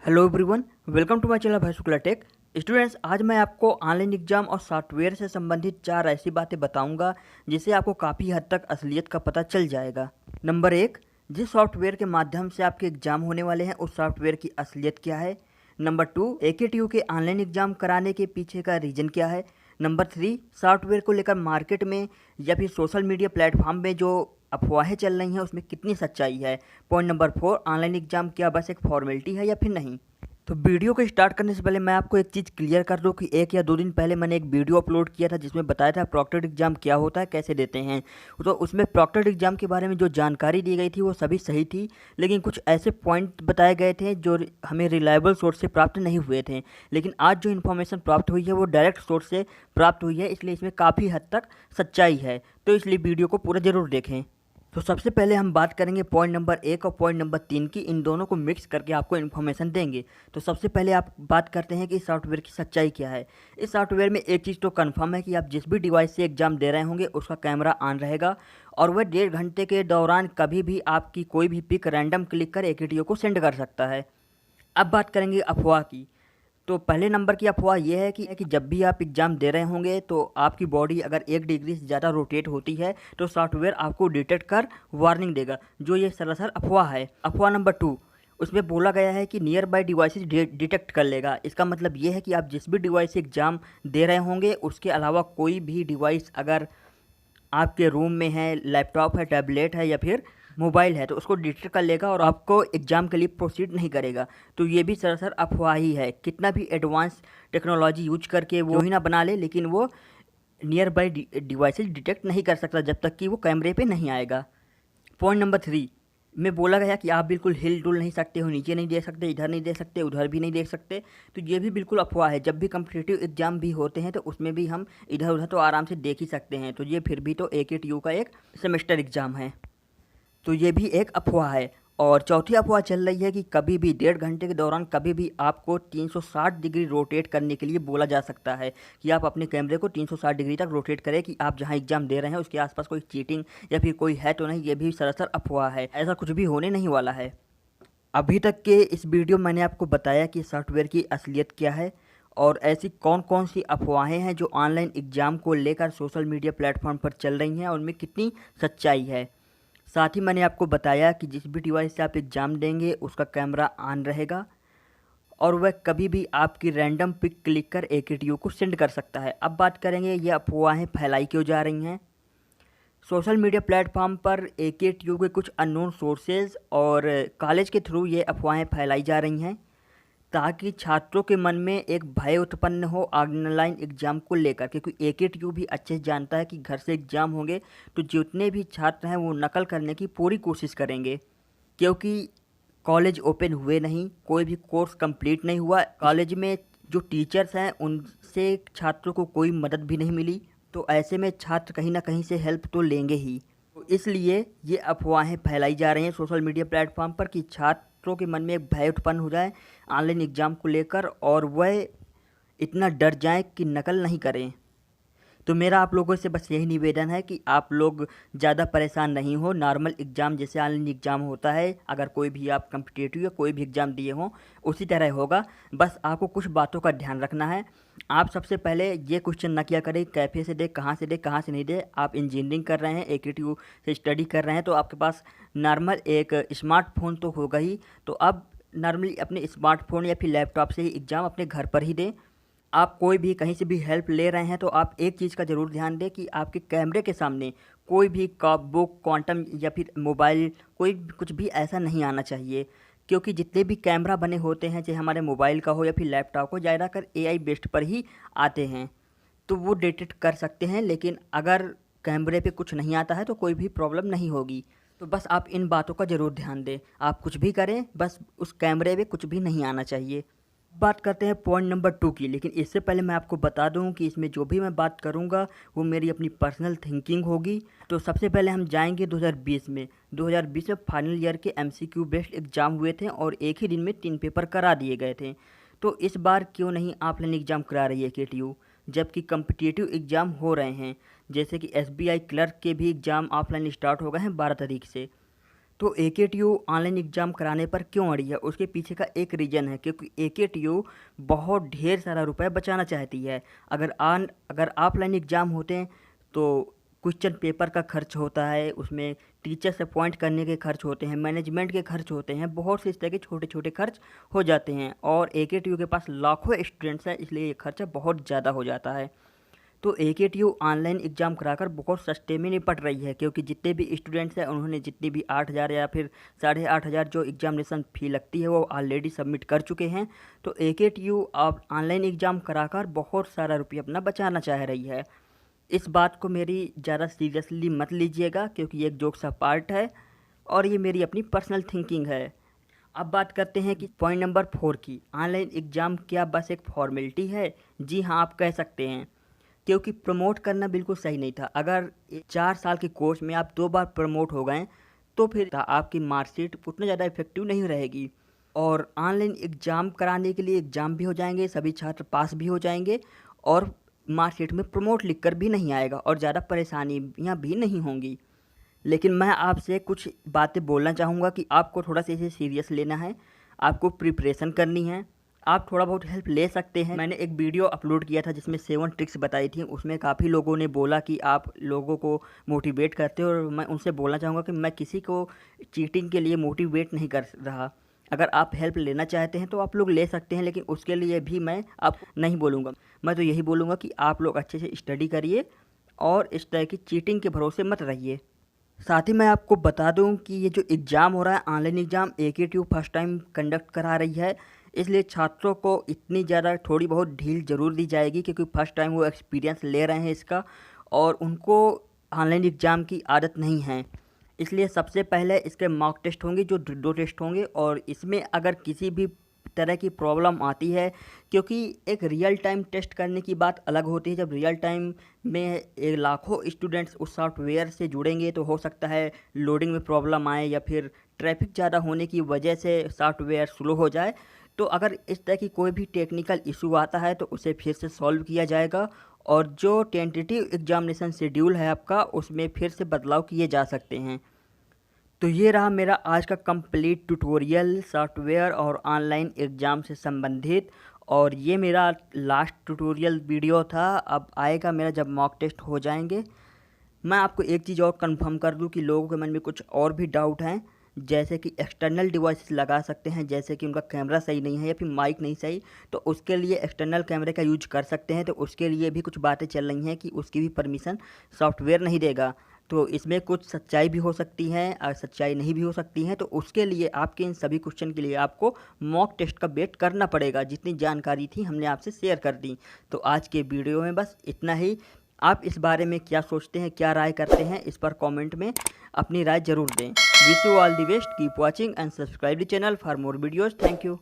Hello everyone, welcome to my channel भाई Shukla take. Students, आज मैं आपको ऑनलाइन एग्जाम और सॉफ्टवेयर से संबंधित 4 ऐसी बातें बताऊंगा जिससे आपको काफ़ी हद तक असलियत का पता चल जाएगा। नंबर 1, जिस सॉफ्टवेयर के माध्यम से आपके एग्जाम होने वाले हैं उस सॉफ्टवेयर की असलियत क्या है। नंबर 2, AKTU के ऑनलाइन एग्जाम कराने के पीछे का रीज़न क्या है। नंबर 3, सॉफ्टवेयर को लेकर मार्केट में या फिर सोशल मीडिया प्लेटफॉर्म में जो अफवाहें चल रही हैं उसमें कितनी सच्चाई है। पॉइंट नंबर 4, ऑनलाइन एग्जाम क्या बस एक फॉर्मेलिटी है या फिर नहीं। तो वीडियो को स्टार्ट करने से पहले मैं आपको एक चीज़ क्लियर कर दूं कि 1 या 2 दिन पहले मैंने एक वीडियो अपलोड किया था जिसमें बताया था प्रॉक्टर्ड एग्जाम क्या होता है, कैसे देते हैं। तो उसमें प्रॉक्टर्ड एग्जाम के बारे में जो जानकारी दी गई थी वो सभी सही थी, लेकिन कुछ ऐसे पॉइंट बताए गए थे जो हमें रिलायबल सोर्स से प्राप्त नहीं हुए थे। लेकिन आज जो इन्फॉर्मेशन प्राप्त हुई है वो डायरेक्ट सोर्स से प्राप्त हुई है, इसलिए इसमें काफ़ी हद तक सच्चाई है। तो इसलिए वीडियो को पूरा ज़रूर देखें। तो सबसे पहले हम बात करेंगे पॉइंट नंबर 1 और पॉइंट नंबर 3 की। इन दोनों को मिक्स करके आपको इन्फॉर्मेशन देंगे। तो सबसे पहले आप बात करते हैं कि इस सॉफ्टवेयर की सच्चाई क्या है। इस सॉफ्टवेयर में एक चीज़ तो कंफर्म है कि आप जिस भी डिवाइस से एग्जाम दे रहे होंगे उसका कैमरा ऑन रहेगा और वह 1.5 घंटे के दौरान कभी भी आपकी कोई भी पिक रैंडम क्लिक कर AKTU को सेंड कर सकता है। अब बात करेंगे अफवाह की। तो पहले नंबर की अफवाह यह है कि जब भी आप एग्ज़ाम दे रहे होंगे तो आपकी बॉडी अगर 1 डिग्री से ज़्यादा रोटेट होती है तो सॉफ्टवेयर आपको डिटेक्ट कर वार्निंग देगा, जो ये सरासर अफवाह है। अफवाह नंबर 2, उसमें बोला गया है कि नियर बाई डिवाइसेस डिटेक्ट कर लेगा। इसका मतलब ये है कि आप जिस भी डिवाइस से एग्ज़ाम दे रहे होंगे उसके अलावा कोई भी डिवाइस अगर आपके रूम में है, लैपटॉप है, टैबलेट है या फिर मोबाइल है, तो उसको डिटेक्ट कर लेगा और आपको एग्ज़ाम के लिए प्रोसीड नहीं करेगा। तो ये भी सरासर अफवाह ही है। कितना भी एडवांस टेक्नोलॉजी यूज करके वो ही ना बना ले, लेकिन वो नियर बाई डिवाइसेस डिटेक्ट नहीं कर सकता जब तक कि वो कैमरे पे नहीं आएगा। पॉइंट नंबर 3 में बोला गया कि आप बिल्कुल हिल डुल नहीं सकते हो, नीचे नहीं देख सकते, इधर नहीं देख सकते, उधर भी नहीं देख सकते। तो ये भी बिल्कुल अफवाह है। जब भी कम्पिटिटिव एग्जाम भी होते हैं तो उसमें भी हम इधर उधर तो आराम से देख ही सकते हैं। तो ये फिर भी तो AKTU का एक सेमेस्टर एग्ज़ाम है, तो ये भी एक अफवाह है। और चौथी अफवाह चल रही है कि कभी भी 1.5 घंटे के दौरान कभी भी आपको 360 डिग्री रोटेट करने के लिए बोला जा सकता है कि आप अपने कैमरे को 360 डिग्री तक रोटेट करें कि आप जहां एग्जाम दे रहे हैं उसके आसपास कोई चीटिंग या फिर कोई है तो नहीं। ये भी सरासर अफवाह है, ऐसा कुछ भी होने नहीं वाला है। अभी तक के इस वीडियो में मैंने आपको बताया कि सॉफ्टवेयर की असलियत क्या है और ऐसी कौन कौन सी अफवाहें हैं जो ऑनलाइन एग्ज़ाम को लेकर सोशल मीडिया प्लेटफॉर्म पर चल रही हैं और उनमें कितनी सच्चाई है। साथ ही मैंने आपको बताया कि जिस भी डिवाइस से आप एग्ज़ाम देंगे उसका कैमरा ऑन रहेगा और वह कभी भी आपकी रैंडम पिक क्लिक कर AKTU को सेंड कर सकता है। अब बात करेंगे ये अफवाहें फैलाई क्यों जा रही हैं। सोशल मीडिया प्लेटफॉर्म पर AKTU के कुछ अननोन सोर्सेज और कॉलेज के थ्रू ये अफवाहें फैलाई जा रही हैं ताकि छात्रों के मन में एक भय उत्पन्न हो ऑनलाइन एग्ज़ाम को लेकर, क्योंकि AKTU भी अच्छे से जानता है कि घर से एग्ज़ाम होंगे तो जितने भी छात्र हैं वो नकल करने की पूरी कोशिश करेंगे, क्योंकि कॉलेज ओपन हुए नहीं, कोई भी कोर्स कंप्लीट नहीं हुआ, कॉलेज में जो टीचर्स हैं उनसे छात्रों को कोई मदद भी नहीं मिली। तो ऐसे में छात्र कहीं ना कहीं से हेल्प तो लेंगे ही। तो इसलिए ये अफवाहें फैलाई जा रही हैं सोशल मीडिया प्लेटफॉर्म पर कि छात्रों के मन में एक भय उत्पन्न हो जाए ऑनलाइन एग्ज़ाम को लेकर और वह इतना डर जाएं कि नकल नहीं करें। तो मेरा आप लोगों से बस यही निवेदन है कि आप लोग ज़्यादा परेशान नहीं हो। नॉर्मल एग्ज़ाम जैसे ऑनलाइन एग्ज़ाम होता है, अगर कोई भी आप कम्पिटिटिव या कोई भी एग्ज़ाम दिए हों उसी तरह होगा। बस आपको कुछ बातों का ध्यान रखना है। आप सबसे पहले ये क्वेश्चन ना किया करें कैफ़े से दे, कहाँ से दे, कहाँ से नहीं दे। आप इंजीनियरिंग कर रहे हैं, AKTU से स्टडी कर रहे हैं, तो आपके पास नॉर्मल एक स्मार्टफोन तो होगा ही। तो अब नॉर्मली अपने स्मार्टफोन या फिर लैपटॉप से ही एग्ज़ाम अपने घर पर ही दें। आप कोई भी कहीं से भी हेल्प ले रहे हैं तो आप एक चीज़ का ज़रूर ध्यान दें कि आपके कैमरे के सामने कोई भी कप बुक क्वांटम या फिर मोबाइल कोई कुछ भी ऐसा नहीं आना चाहिए, क्योंकि जितने भी कैमरा बने होते हैं चाहे हमारे मोबाइल का हो या फिर लैपटॉप हो, ज़्यादातर AI बेस्ड पर ही आते हैं तो वो डिटेक्ट कर सकते हैं। लेकिन अगर कैमरे पे कुछ नहीं आता है तो कोई भी प्रॉब्लम नहीं होगी। तो बस आप इन बातों का ज़रूर ध्यान दें। आप कुछ भी करें, बस उस कैमरे पे कुछ भी नहीं आना चाहिए। बात करते हैं पॉइंट नंबर 2 की, लेकिन इससे पहले मैं आपको बता दूं कि इसमें जो भी मैं बात करूंगा वो मेरी अपनी पर्सनल थिंकिंग होगी। तो सबसे पहले हम जाएंगे 2020 में। 2020 में फाइनल ईयर के MCQ बेस्ड एग्ज़ाम हुए थे और एक ही दिन में 3 पेपर करा दिए गए थे। तो इस बार क्यों नहीं ऑफलाइन एग्ज़ाम करा रही है AKTU, जबकि कम्पिटिटिव एग्ज़ाम हो रहे हैं। जैसे कि SBI क्लर्क के भी एग्ज़ाम ऑफलाइन स्टार्ट हो गए हैं 12 तारीख से। तो AKTU ऑनलाइन एग्ज़ाम कराने पर क्यों अड़ी है, उसके पीछे का एक रीज़न है क्योंकि AKTU बहुत ढेर सारा रुपया बचाना चाहती है। अगर ऑफलाइन एग्ज़ाम होते हैं तो क्वेश्चन पेपर का खर्च होता है, उसमें टीचर्स अपॉइंट करने के खर्च होते हैं, मैनेजमेंट के खर्च होते हैं, बहुत से इस तरह के छोटे छोटे खर्च हो जाते हैं और AKTU के पास लाखों स्टूडेंट्स हैं, इसलिए ये खर्चा बहुत ज़्यादा हो जाता है। तो AKTU ऑनलाइन एग्ज़ाम कराकर बहुत सस्ते में निपट रही है क्योंकि जितने भी स्टूडेंट्स हैं उन्होंने जितनी भी 8,000 या फिर 8,500 जो एग्जामिनेशन फ़ी लगती है वो ऑलरेडी सबमिट कर चुके हैं। तो AKTU अब ऑनलाइन एग्ज़ाम कराकर बहुत सारा रुपया अपना बचाना चाह रही है। इस बात को मेरी ज़्यादा सीरियसली मत लीजिएगा क्योंकि ये एक जोक सा पार्ट है और ये मेरी अपनी पर्सनल थिंकिंग है। अब बात करते हैं कि पॉइंट नंबर 4 की, ऑनलाइन एग्ज़ाम क्या बस एक फॉर्मेलिटी है? जी हाँ, आप कह सकते हैं क्योंकि प्रमोट करना बिल्कुल सही नहीं था। अगर 4 साल के कोर्स में आप 2 बार प्रमोट हो गए तो फिर आपकी मार्कशीट उतना ज़्यादा इफेक्टिव नहीं रहेगी और ऑनलाइन एग्ज़ाम कराने के लिए एग्ज़ाम भी हो जाएंगे, सभी छात्र पास भी हो जाएंगे और मार्कशीट में प्रमोट लिखकर भी नहीं आएगा और ज़्यादा परेशानियाँ भी नहीं होंगी। लेकिन मैं आपसे कुछ बातें बोलना चाहूँगा कि आपको थोड़ा सा इसे सीरियस लेना है, आपको प्रिपरेशन करनी है, आप थोड़ा बहुत हेल्प ले सकते हैं। मैंने एक वीडियो अपलोड किया था जिसमें 7 ट्रिक्स बताई थी, उसमें काफ़ी लोगों ने बोला कि आप लोगों को मोटिवेट करते हो और मैं उनसे बोलना चाहूँगा कि मैं किसी को चीटिंग के लिए मोटिवेट नहीं कर रहा। अगर आप हेल्प लेना चाहते हैं तो आप लोग ले सकते हैं, लेकिन उसके लिए भी मैं आपको नहीं बोलूँगा। मैं तो यही बोलूँगा कि आप लोग अच्छे से स्टडी करिए और इस तरह की चीटिंग के भरोसे मत रहिए। साथ ही मैं आपको बता दूं कि ये जो एग्ज़ाम हो रहा है online exam AKTU first time conduct करा रही है, इसलिए छात्रों को इतनी ज़्यादा थोड़ी बहुत ढील ज़रूर दी जाएगी क्योंकि फर्स्ट टाइम वो एक्सपीरियंस ले रहे हैं इसका और उनको ऑनलाइन एग्ज़ाम की आदत नहीं है। इसलिए सबसे पहले इसके मॉक टेस्ट होंगे जो 2 टेस्ट होंगे और इसमें अगर किसी भी तरह की प्रॉब्लम आती है, क्योंकि एक रियल टाइम टेस्ट करने की बात अलग होती है। जब रियल टाइम में लाखों स्टूडेंट्स उस सॉफ्टवेयर से जुड़ेंगे तो हो सकता है लोडिंग में प्रॉब्लम आए या फिर ट्रैफिक ज़्यादा होने की वजह से सॉफ्टवेयर स्लो हो जाए। तो अगर इस तरह की कोई भी टेक्निकल इशू आता है तो उसे फिर से सॉल्व किया जाएगा और जो टेंटेटिव एग्जामिनेशन शेड्यूल है आपका उसमें फिर से बदलाव किए जा सकते हैं। तो ये रहा मेरा आज का कंप्लीट ट्यूटोरियल सॉफ्टवेयर और ऑनलाइन एग्ज़ाम से संबंधित और ये मेरा लास्ट ट्यूटोरियल वीडियो था। अब आएगा मेरा जब मॉक टेस्ट हो जाएंगे। मैं आपको एक चीज़ और कंफर्म कर दूं कि लोगों के मन में कुछ और भी डाउट हैं, जैसे कि एक्सटर्नल डिवाइस लगा सकते हैं, जैसे कि उनका कैमरा सही नहीं है या फिर माइक नहीं सही, तो उसके लिए एक्सटर्नल कैमरे का यूज कर सकते हैं। तो उसके लिए भी कुछ बातें चल रही हैं कि उसकी भी परमिशन सॉफ्टवेयर नहीं देगा। तो इसमें कुछ सच्चाई भी हो सकती है और सच्चाई नहीं भी हो सकती है। तो उसके लिए आपके इन सभी क्वेश्चन के लिए आपको मॉक टेस्ट का वेट करना पड़ेगा। जितनी जानकारी थी हमने आपसे शेयर कर दी। तो आज के वीडियो में बस इतना ही। आप इस बारे में क्या सोचते हैं, क्या राय करते हैं, इस पर कमेंट में अपनी राय ज़रूर दें। Wish you all the best, keep watching and subscribe the channel for more videos. Thank you.